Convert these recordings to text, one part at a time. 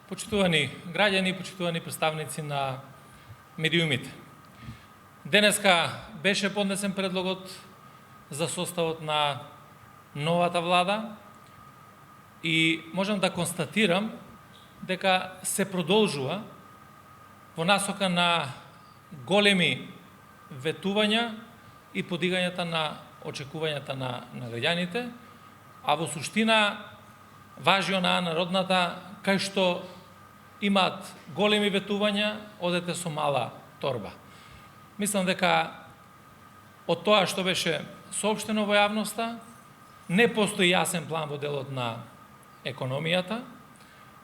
Почитувани граѓани, почитувани представници на медиумите. Денеска беше поднесен предлогот за составот на новата влада и можам да констатирам дека се продолжува во насока на големи ветувања и подигањата на очекувањата на граѓаните, а во суштина важи онаа народната кај што имаат големи ветувања, одете со мала торба. Мислам дека од тоа што беше соопштено во јавноста, не постои јасен план во делот на економијата,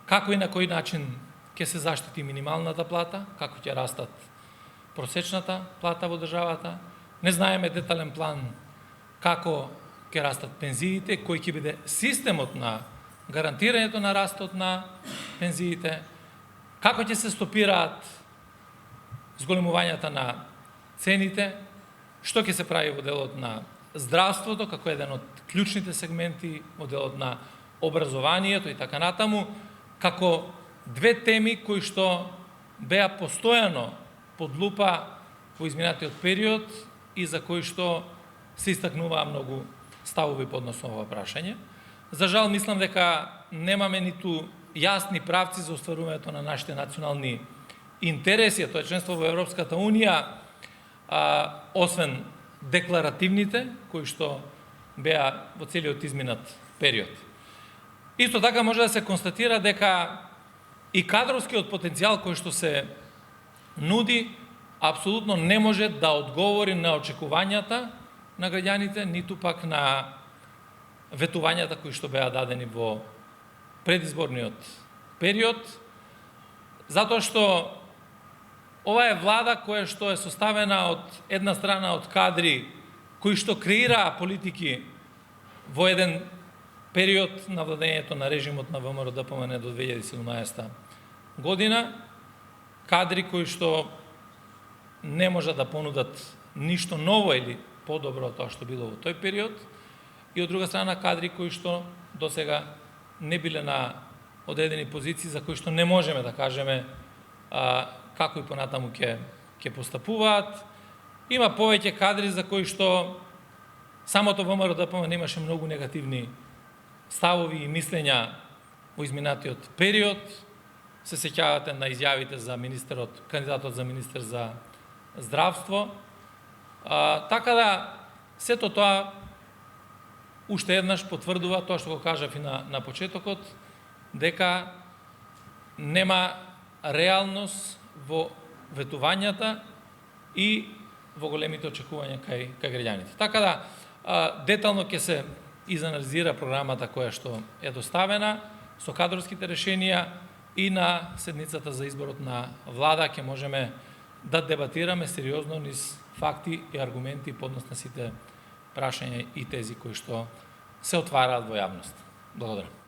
како и на кој начин ќе се заштити минималната плата, како ќе растат просечната плата во државата. Не знаеме детален план како ќе растат пензиите, кој ќе биде системот на гарантирањето на растот на пензиите, како ќе се стопираат зголемувањата на цените, што ќе се прави во делот на здравството, како еден од клучните сегменти во делот на образованието и така натаму, како две теми кои што беа постојано под лупа во изминатиот период и за кои што се истакнуваа многу ставови по однос на ова прашање. За жал, мислам дека немаме ниту јасни правци за остварувањето на нашите национални интереси, тоа е членство во Европската Унија, освен декларативните, кои што беа во целиот изминат период. Исто така може да се констатира дека и кадровскиот потенцијал кој што се нуди, апсолутно не може да одговори на очекувањата на граѓаните, ниту пак на ветувањата кои што беа дадени во предизборниот период, затоа што ова е влада која што е составена од една страна од кадри кои што креираа политики во еден период на владењето на режимот на ВМРО-ДПМН до 2017 година, кадри кои што не можат да понудат ништо ново или подобро од тоа што било во тој период, и од друга страна кадри кои што досега не биле на одредени позиции за кои што не можеме да кажеме како и понатаму ќе постапуваат. Има повеќе кадри за кои што самото ВМРО-ДПМН имаше многу негативни ставови и мислења во изминатиот период. Се сеќавате на изјавите за кандидатот за министер за здравство. Така да, сето тоа уште еднаш потврдува тоа што го кажав и на почетокот, дека нема реалност во ветувањата и во големите очекувања кај граѓаните. Така да, детално ќе се изанализира програмата која што е доставена со кадровските решенија и на седницата за изборот на влада ќе можеме да дебатираме сериозно низ факти и аргументи по однос на сите прашања и тези кои што се отвараат во јавност. Благодарам.